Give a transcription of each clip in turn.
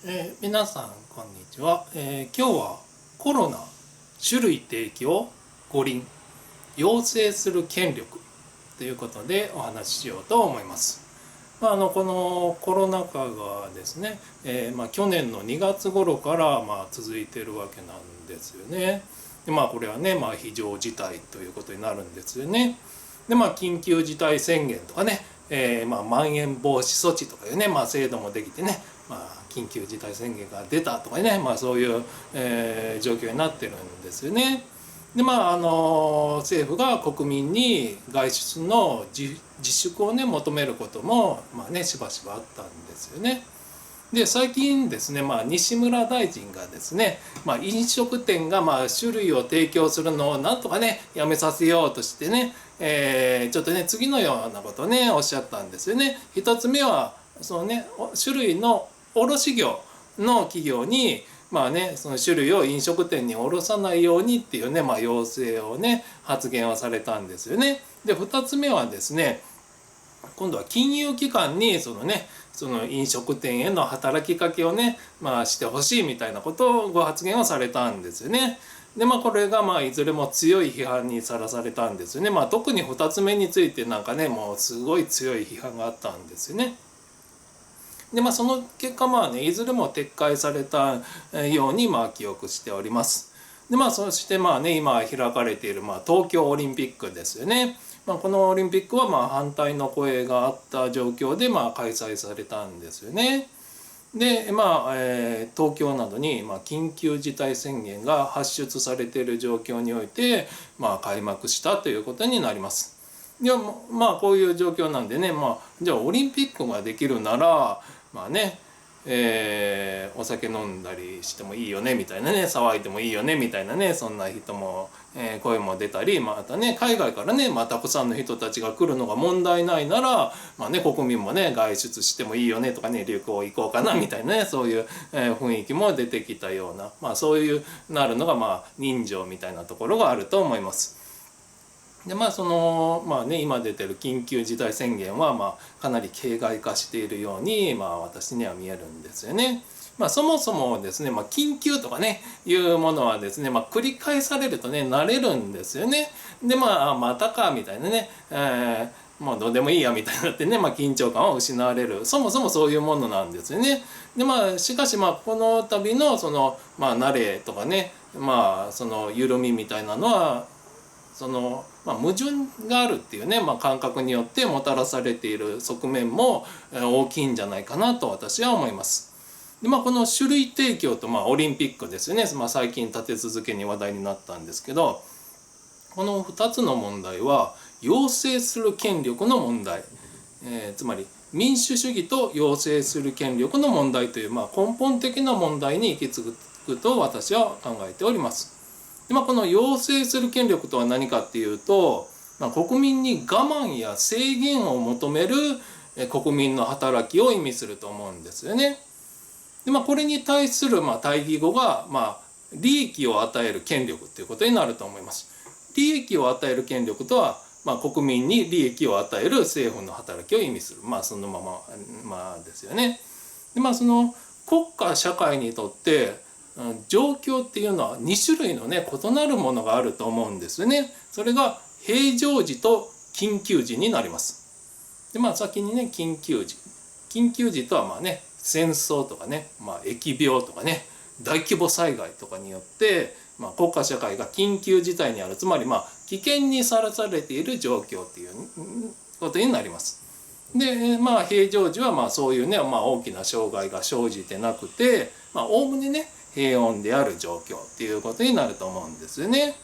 皆さんこんにちは、今日はコロナ種類提供五輪要請する権力ということでお話ししようと思います。このコロナ禍がですね、去年の2月頃から続いているわけなんですよね。でこれはね、非常事態ということになるんですよね。で緊急事態宣言とかね、まん延防止措置とかいうね、制度もできてね、緊急事態宣言が出たとかね、そういう、状況になってるんですよね。で政府が国民に外出の自粛をね求めることもしばしばあったんですよね。で最近ですね、西村大臣がですね、飲食店が種類を提供するのをなんとかねやめさせようとしてね、ちょっとね次のようなことをねおっしゃったんですよね。一つ目はそのね種類の卸業の企業にその種類を飲食店に卸さないようにっていうね、要請をね発言をされたんですよね。で2つ目はですね、今度は金融機関にその飲食店への働きかけをね、してほしいみたいなことをご発言をされたんですよね。でこれがいずれも強い批判にさらされたんですよね。特に2つ目についてなんかねもうすごい強い批判があったんですよね。でその結果いずれも撤回されたように記憶しております。でそして今開かれている東京オリンピックですよね。このオリンピックは反対の声があった状況で開催されたんですよね。で東京などに緊急事態宣言が発出されている状況において開幕したということになります。いやこういう状況なんでね、じゃあオリンピックができるならお酒飲んだりしてもいいよねみたいなね、騒いでもいいよねみたいなね、そんな人も、声も出たり、またね海外からねたくさんの人たちが来るのが問題ないなら、国民もね外出してもいいよねとかね、旅行行こうかなみたいなね、そういう、雰囲気も出てきたような、そういうなるのが人情みたいなところがあると思います。で今出てる緊急事態宣言はかなり形骸化しているように私には見えるんですよね。そもそもですね、緊急とかねいうものはですね、繰り返されるとね慣れるんですよね。でまたかみたいなね、もうどうでもいいやみたいになってね、緊張感を失われる、そもそもそういうものなんですよね。でしかしこの度のその慣れとかね、その緩みみたいなのは矛盾があるっていうね、感覚によってもたらされている側面も大きいんじゃないかなと私は思います。でこの種類提供とオリンピックですよね、最近立て続けに話題になったんですけど、この2つの問題は要請する権力の問題、つまり民主主義と要請する権力の問題という、根本的な問題に行き着くと私は考えております。でこの要請する権力とは何かっていうと、国民に我慢や制限を求める国民の働きを意味すると思うんですよね。でこれに対する対義語が利益を与える権力っていうことになると思います。利益を与える権力とは、国民に利益を与える政府の働きを意味する、そのままですよね。でその国家社会にとって状況っていうのは2種類のね異なるものがあると思うんですよね。それが平常時と緊急時になります。で先にね緊急時とは戦争とかね、疫病とかね大規模災害とかによって、国家社会が緊急事態にある、つまり危険にさらされている状況っていうことになります。で平常時はそういうね、大きな障害が生じてなくておおむねね平穏である状況っていうことになると思うんですよね。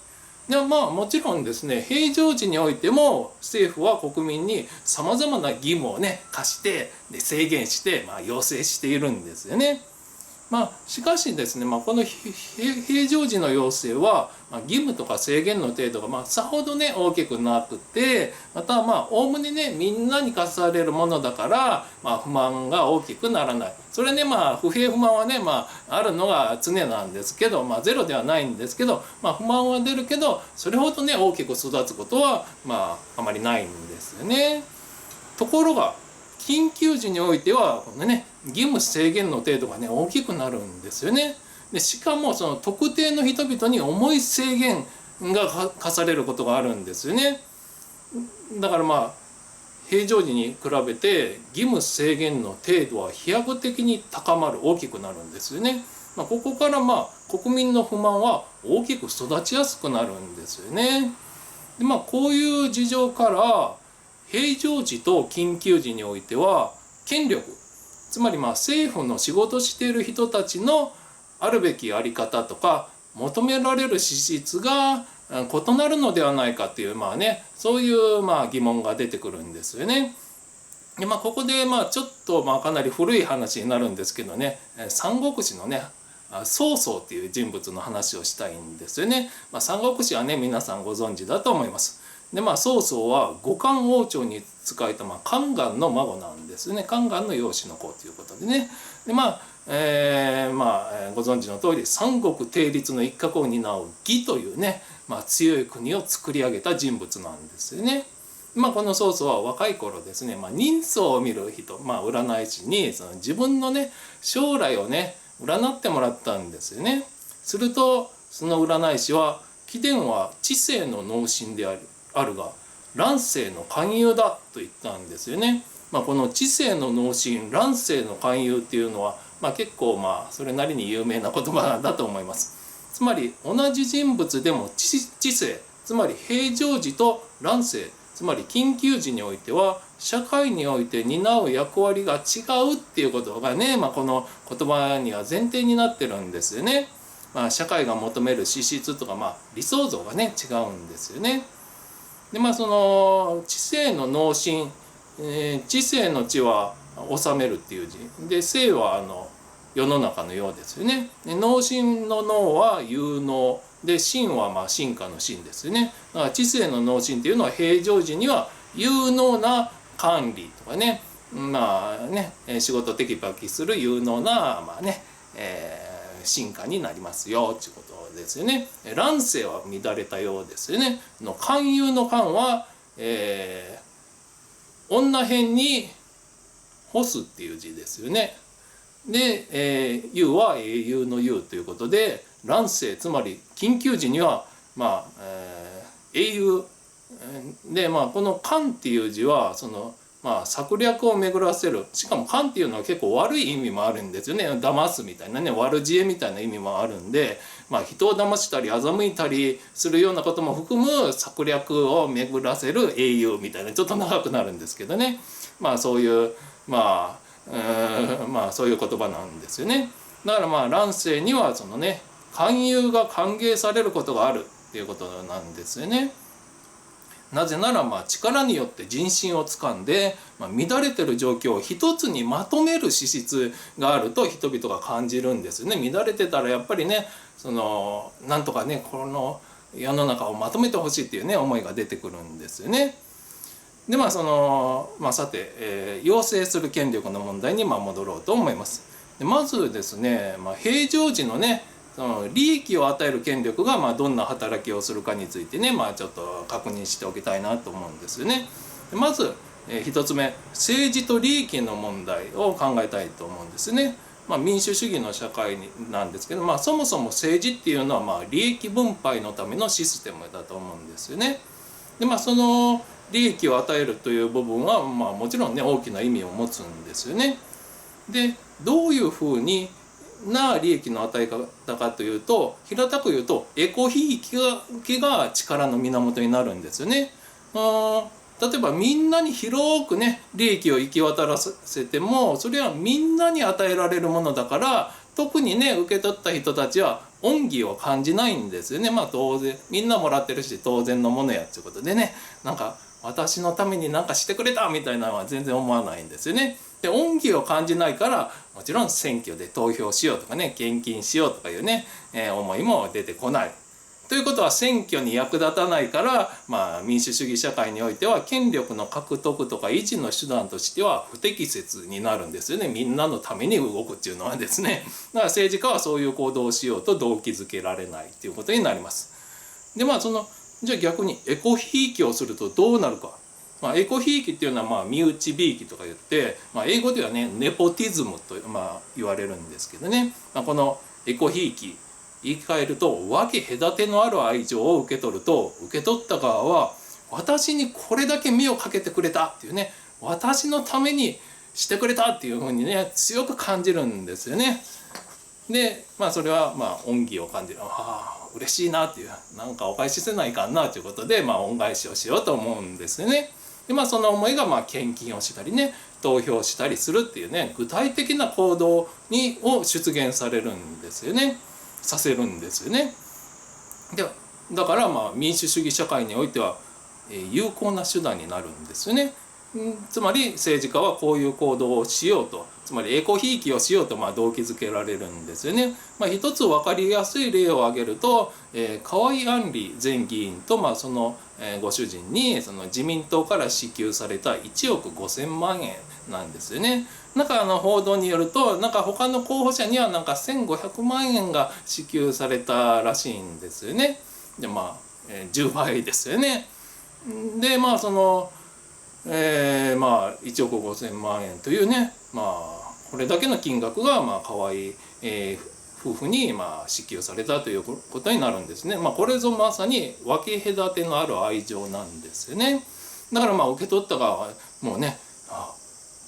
でもちろんですね、平常時においても政府は国民にさまざまな義務をね課してで制限して要請しているんですよね。しかしですね、この平常時の要請は義務とか制限の程度がさほどね大きくなくて、またおおむねねみんなに課されるものだから不満が大きくならない。それね不平不満はねあるのが常なんですけど、ゼロではないんですけど、不満は出るけどそれほどね大きく育つことはあまりないんですよね。ところが緊急時においてはこのね義務制限の程度がね大きくなるんですよね。でしかもその特定の人々に重い制限が課されることがあるんですよね。だから平常時に比べて義務制限の程度は飛躍的に高まる、大きくなるんですよね。ここから国民の不満は大きく育ちやすくなるんですよね。でこういう事情から平常時と緊急時においては権力、つまり政府の仕事している人たちのあるべきあり方とか求められる資質が異なるのではないかっていうそういう疑問が出てくるんですよね。でここでちょっとかなり古い話になるんですけどね、三国志のね曹操っていう人物の話をしたいんですよね。三国志はね皆さんご存知だと思います。で曹操は後漢王朝に仕えた宦官の孫なんですね。宦官の養子の子ということでね。でご存知の通り三国定律の一角を担う義というね、強い国を作り上げた人物なんですよね。この曹操は若い頃ですね、人相を見る人、占い師にその自分のね将来をね占ってもらったんですよね。するとその占い師は貴殿は知性の脳神であるが乱世の勧誘だと言ったんですよね。この知性の脳神、乱世の勧誘っていうのは結構それなりに有名な言葉だと思います。つまり同じ人物でも知性、つまり平常時と乱世、つまり緊急時においては社会において担う役割が違うっていうことがね、この言葉には前提になってるんですよね。社会が求める資質とか理想像がね違うんですよね。でその知性の脳神、知性の知は治めるっていう字で、性は世の中のようですよね。で脳神の脳は有能で、神は進化の神ですよね。だから知性の脳神っていうのは平常時には有能な管理とかね、仕事テキパキする有能な進化になりますよっていうことですよね。乱世は乱れたようですよね。勧誘の勧は、女偏に干すっていう字ですよね。で、優は英雄の優ということで、乱世つまり緊急時には英雄で、この官っていう字はその策略を巡らせる、しかも官っていうのは結構悪い意味もあるんですよね。騙すみたいなね、悪知恵みたいな意味もあるんで、人を騙したり欺いたりするようなことも含む策略を巡らせる英雄みたいな、ちょっと長くなるんですけどね、そういうそういう言葉なんですよね。だから乱世にはそのね勧誘が歓迎されることがあるっていうことなんですよね。なぜなら力によって人心をつかんで、乱れてる状況を一つにまとめる資質があると人々が感じるんですよね。乱れてたらやっぱりねなんとかねこの世の中をまとめてほしいっていうね思いが出てくるんですよね。でさて、要請する権力の問題に戻ろうと思います。でまずですね、平常時のねその利益を与える権力がどんな働きをするかについてねちょっと確認しておきたいなと思うんですよね。でまず一つ目、政治と利益の問題を考えたいと思うんですね。民主主義の社会なんですけど、そもそも政治っていうのは利益分配のためのシステムだと思うんですよね。でその利益を与えるという部分はもちろんね大きな意味を持つんですよね。でどういうふうに利益の与え方かというと、平たく言うとエコひいきが力の源になるんですよね。例えばみんなに広くね利益を行き渡らせても、それはみんなに与えられるものだから、特にね受け取った人たちは恩義を感じないんですよね。当然みんなもらってるし当然のものやっていうことでね、私のために何かしてくれたみたいなのは全然思わないんですよね。で恩義を感じないから、もちろん選挙で投票しようとかね献金しようとかいうね、思いも出てこない。ということは選挙に役立たないから、民主主義社会においては権力の獲得とか維持の手段としては不適切になるんですよね。みんなのために動くっていうのはですね。だから政治家はそういう行動をしようと動機づけられないっていうことになります。でじゃあ逆にエコひいきをするとどうなるか。エコひいきっていうのは身内びいきとか言って、英語ではねネポティズムと言われるんですけどね、このエコひいき言い換えると分け隔てのある愛情を受け取ると、受け取った側は私にこれだけ目をかけてくれたっていうね、私のためにしてくれたっていうふうにね強く感じるんですよね。でそれは恩義を感じる、嬉しいなっていう、なんかお返しせないかんなということで恩返しをしようと思うんですよね。でその思いが献金をしたりね、投票したりするっていうね、具体的な行動を出現されるんですよね、させるんですよね。でだから民主主義社会においては有効な手段になるんですよね。つまり政治家はこういう行動をしようと、つまりエコひいきをしようと動機づけられるんですよね。一つ分かりやすい例を挙げると、河井案里前議員とそのご主人にその自民党から支給された1億5,000万円なんですよね。報道によると他の候補者には1,500万円が支給されたらしいんですよね。で10倍ですよね。でその1億5,000万円というね、これだけの金額が河井、夫婦に支給されたということになるんですね。これぞまさに分け隔てのある愛情なんですよね。だから受け取った側はもうね、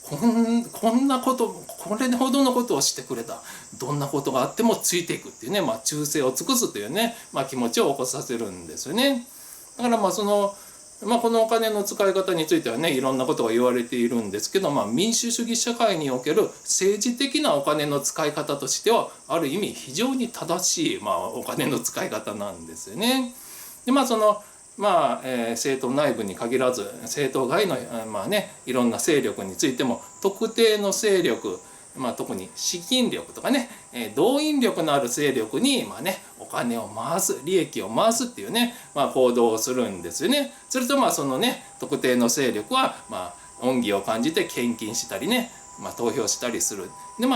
こんなこと、これほどのことをしてくれた、どんなことがあってもついていくっていうね、忠誠を尽くすというね、気持ちを起こさせるんですよね。だからこのお金の使い方についてはねいろんなことが言われているんですけど、民主主義社会における政治的なお金の使い方としてはある意味非常に正しい、お金の使い方なんですよね。で政党内部に限らず政党外のいろんな勢力についても特定の勢力、特に資金力とかね、動員力のある勢力にお金を回す、利益を回すっていうね、行動をするんですよね。するとそのね特定の勢力は恩義を感じて献金したりね、投票したりする。で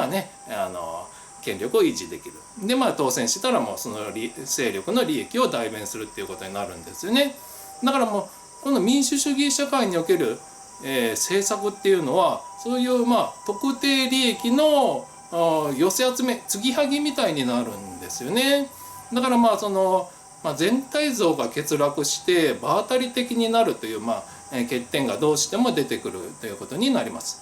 権力を維持できる。で当選したらもうその勢力の利益を代弁するっていうことになるんですよね。だからこの民主主義社会における政策っていうのはそういう特定利益の寄せ集め、継ぎはぎみたいになるんですよね。だから全体像が欠落して場当たり的になるという欠点がどうしても出てくるということになります。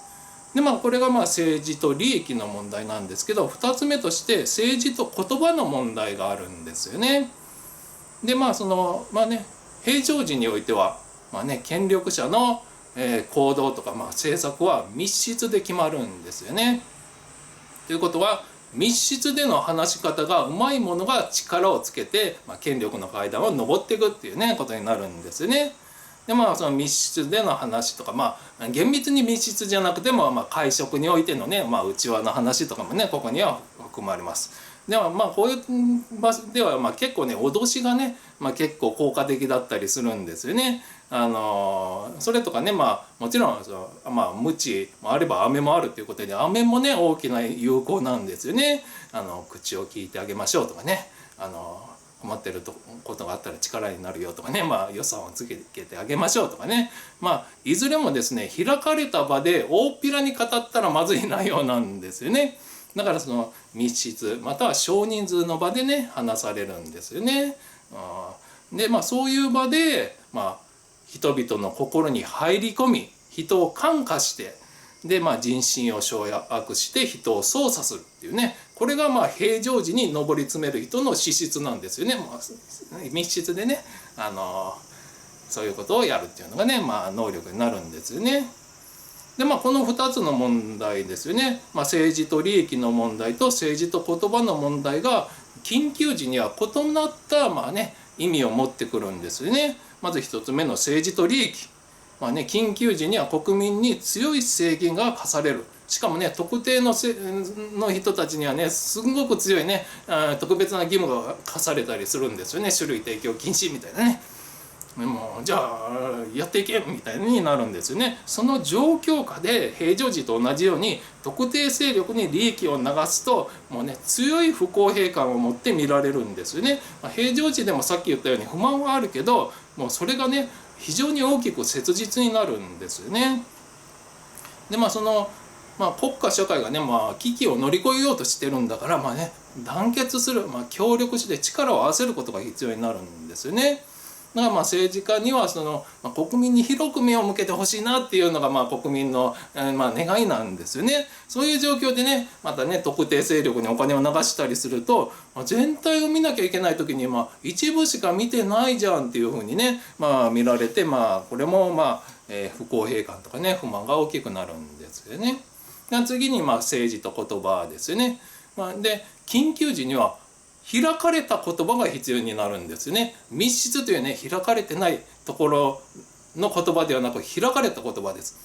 でこれが政治と利益の問題なんですけど、2つ目として政治と言葉の問題があるんですよね。で平常時においては権力者の行動とか政策は密室で決まるんですよね。ということは密室での話し方がうまいものが力をつけて、権力の階段を上っていくっていうねことになるんですよね。でその密室での話とか厳密に密室じゃなくても会食においてのね内輪の話とかもねここには含まれます。でこういう場所では結構ね脅しがね、結構効果的だったりするんですよね。それとかねもちろん鞭もあれば飴もあるということで、飴もね大きな有効なんですよね。口を聞いてあげましょうとかね、困ってることがあったら力になるよとかね、予算をつけてあげましょうとかね、いずれもですね開かれた場で大っぴらに語ったらまずい内容なんですよね。だからその密室または少人数の場でね話されるんですよね。でそういう場で人々の心に入り込み人を感化してで人心を掌握して人を操作するっていうね、これが平常時に上り詰める人の資質なんですよね。密室でねそういうことをやるっていうのがね能力になるんですよね。でこの2つの問題ですよね。政治と利益の問題と政治と言葉の問題が緊急時には異なった意味を持ってくるんですよね。まず1つ目の政治と利益。緊急時には国民に強い制限が課される。しかもね特定の人たちにはねすごく強いね特別な義務が課されたりするんですよね。種類提供禁止みたいなね。もうじゃあやっていけみたいになるんですよね。その状況下で平常時と同じように特定勢力に利益を流すともうね強い不公平感を持って見られるんですよね。平常時でもさっき言ったように不満はあるけどもうそれがね非常に大きく切実になるんですよね。で国家社会がね、危機を乗り越えようとしてるんだから、団結する、協力して力を合わせることが必要になるんですよね。だから政治家には国民に広く目を向けてほしいなっていうのが国民の、願いなんですよね。そういう状況でね、またね特定勢力にお金を流したりすると、全体を見なきゃいけない時に一部しか見てないじゃんっていうふうにね、見られて、これも不公平感とかね不満が大きくなるんですよね。次に政治と言葉ですよね。で緊急時には開かれた言葉が必要になるんですよね。密室というね開かれてないところの言葉ではなく開かれた言葉です。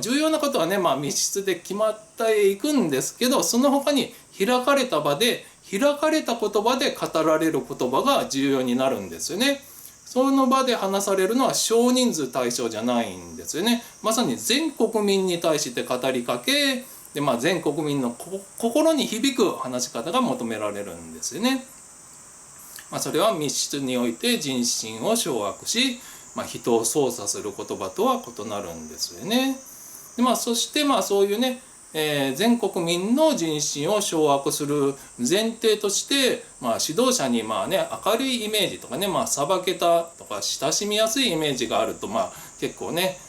重要なことはね、密室で決まっていくんですけど、その他に開かれた場で開かれた言葉で語られる言葉が重要になるんですよね。その場で話されるのは少人数対象じゃないんですよね。まさに全国民に対して語りかけで、全国民の心に響く話し方が求められるんですよね。それは密室において人心を掌握し、人を操作する言葉とは異なるんですよね。でそしてそういうね、全国民の人心を掌握する前提として、指導者に明るいイメージとかね、さばけたとか親しみやすいイメージがあると結構ね、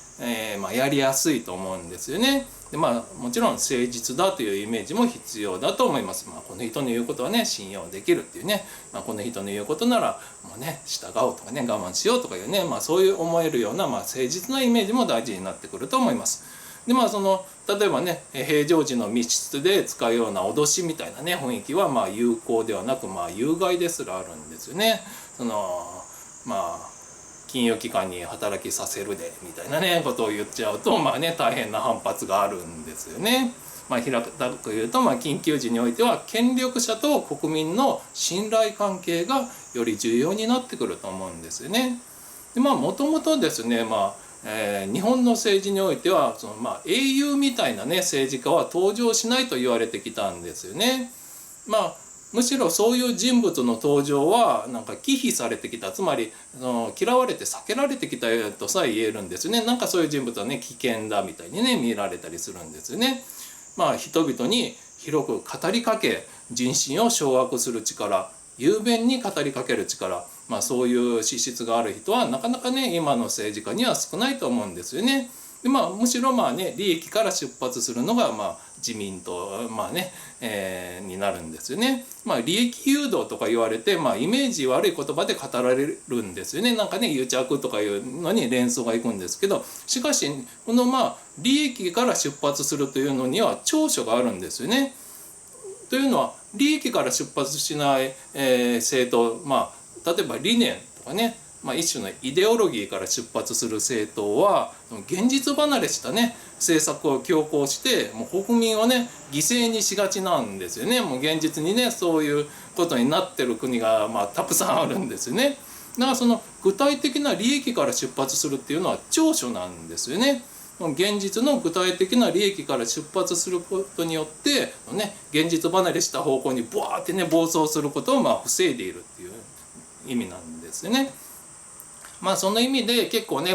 やりやすいと思うんですよね。でもちろん誠実だというイメージも必要だと思います。この人の言うことはね信用できるっていうね、この人の言うことならもうね従おうとかね我慢しようとかいうね、そういう思えるような誠実なイメージも大事になってくると思います。で例えばね平常時の密室で使うような脅しみたいなね雰囲気は有効ではなく有害ですらあるんですよね。金融機関に働きさせるでみたいなねことを言っちゃうと大変な反発があるんですよね。平たく言うと緊急時においては権力者と国民の信頼関係がより重要になってくると思うんですよね。でもともとですね日本の政治においては英雄みたいなね政治家は登場しないと言われてきたんですよね。むしろそういう人物の登場は忌避されてきた、つまり嫌われて避けられてきたとさえ言えるんですよね。そういう人物はね危険だみたいにね見られたりするんですよね。人々に広く語りかけ人心を掌握する力、雄弁に語りかける力、そういう資質がある人はなかなかね今の政治家には少ないと思うんですよね。でむしろ利益から出発するのが自民党になるんですよね。利益誘導とか言われて、イメージ悪い言葉で語られるんですよね。癒着とかいうのに連想がいくんですけど、しかしこの利益から出発するというのには長所があるんですよね。というのは利益から出発しない、政党、例えば理念とかね、一種のイデオロギーから出発する政党は現実離れしたね政策を強行して国民をね犠牲にしがちなんですよね。現実にねそういうことになってる国がたくさんあるんですよね。だから具体的な利益から出発するっていうのは長所なんですよね。現実の具体的な利益から出発することによって現実離れした方向にブワーってね暴走することを防いでいるっていう意味なんですよね。その意味で結構ね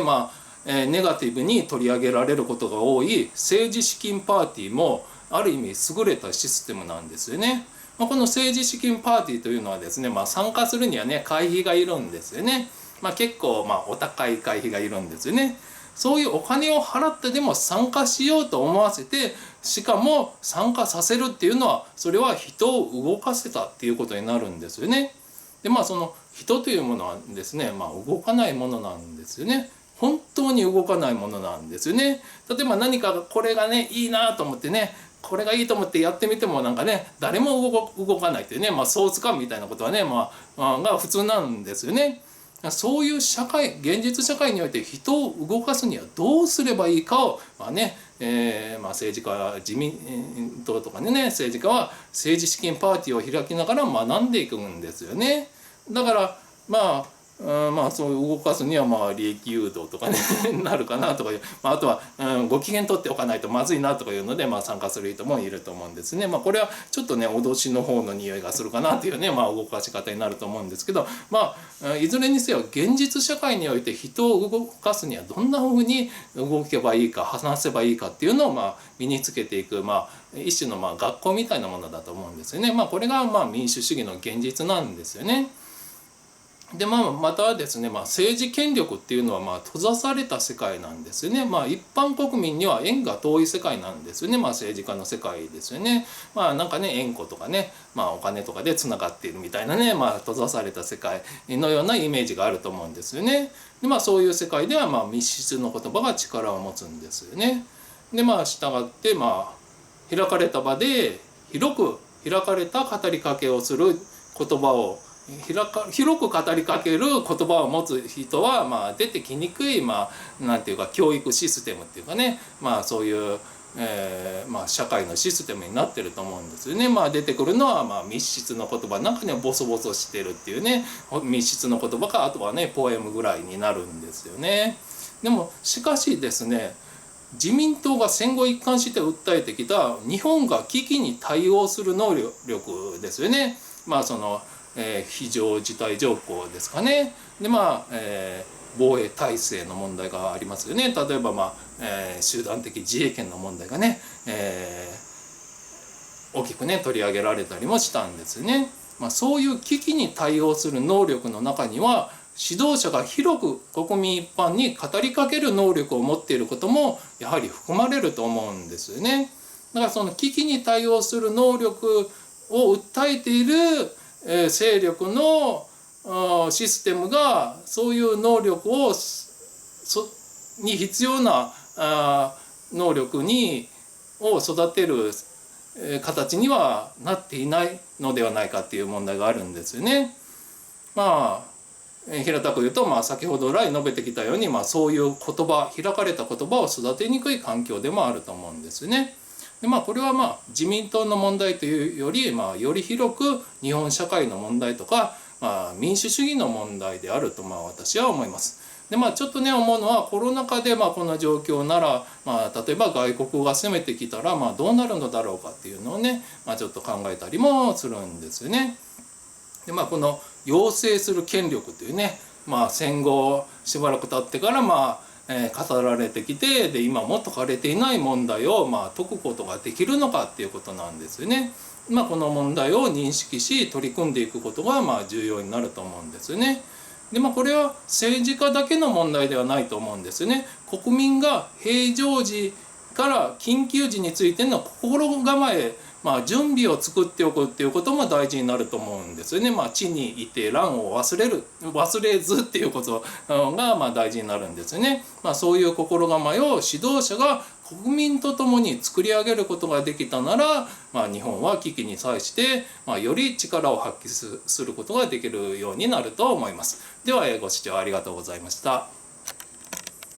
ネガティブに取り上げられることが多い政治資金パーティーもある意味優れたシステムなんですよね。この政治資金パーティーというのはですね、参加するにはね会費がいるんですよね。結構お高い会費がいるんですよね。そういうお金を払ってでも参加しようと思わせて、しかも参加させるっていうのはそれは人を動かせたっていうことになるんですよね。でその人というものはですね、動かないものなんですよね。本当に動かないものなんですよね。例えば何かこれがねいいなと思ってね、これがいいと思ってやってみても誰も動かないというね、ソース感みたいなことはねが普通なんですよね。そういう社会、現実社会において人を動かすにはどうすればいいかを政治家、自民党とかね政治家は政治資金パーティーを開きながら学んでいくんですよね。だからまあそう動かすにはまあ利益誘導とかねなるかなとかいう、あとは、ご機嫌取っておかないとまずいなとかいうので、参加する人もいると思うんですね。これはちょっとね脅しの方の匂いがするかなというね、動かし方になると思うんですけど、いずれにせよ現実社会において人を動かすにはどんなふうに動けばいいか話せばいいかっていうのを身につけていく、一種の学校みたいなものだと思うんですよね。これが民主主義の現実なんですよね。でまたですね、政治権力っていうのは閉ざされた世界なんですよね。一般国民には縁が遠い世界なんですよね。政治家の世界ですよね。なんかね縁故とかね、お金とかでつながっているみたいなね、閉ざされた世界のようなイメージがあると思うんですよね。でそういう世界では密室の言葉が力を持つんですよね。で従って開かれた場で広く開かれた語りかけをする言葉を広く語りかける言葉を持つ人は出てきにくいなんていうか教育システムっていうかね、そういう、社会のシステムになってると思うんですよね。出てくるのは密室の言葉なんかねボソボソしてるっていうね密室の言葉か、あとはねポエムぐらいになるんですよね。でもしかしですね、自民党が戦後一貫して訴えてきた日本が危機に対応する能力ですよね。非常事態条項ですかね。で防衛体制の問題がありますよね。例えば集団的自衛権の問題がね、大きくね取り上げられたりもしたんですね。そういう危機に対応する能力の中には指導者が広く国民一般に語りかける能力を持っていることもやはり含まれると思うんですよね。だからその危機に対応する能力を訴えている勢力のシステムがそういう能力に必要な能力を育てる形にはなっていないのではないかっていう問題があるんですよね。平たく言うと、先ほど来述べてきたように、そういう言葉開かれた言葉を育てにくい環境でもあると思うんですね。でこれは自民党の問題というより、より広く日本社会の問題とか、民主主義の問題であると私は思います。でちょっとね思うのはコロナ禍でこの状況なら、例えば外国が攻めてきたらどうなるのだろうかっていうのをね、ちょっと考えたりもするんですよね。でこの要請する権力というね、戦後しばらく経ってから語られてきて、で今も解かれていない問題を解くことができるのかっていうことなんですよね。この問題を認識し取り組んでいくことが重要になると思うんですよね。でこれは政治家だけの問題ではないと思うんですよね。国民が平常時から緊急時についての心構え、準備を作っておくっていうことも大事になると思うんですよね。地にいて乱を忘れずっていうことが大事になるんですよね。そういう心構えを指導者が国民と共に作り上げることができたなら、日本は危機に際して、より力を発揮することができるようになると思います。ではご視聴ありがとうございました。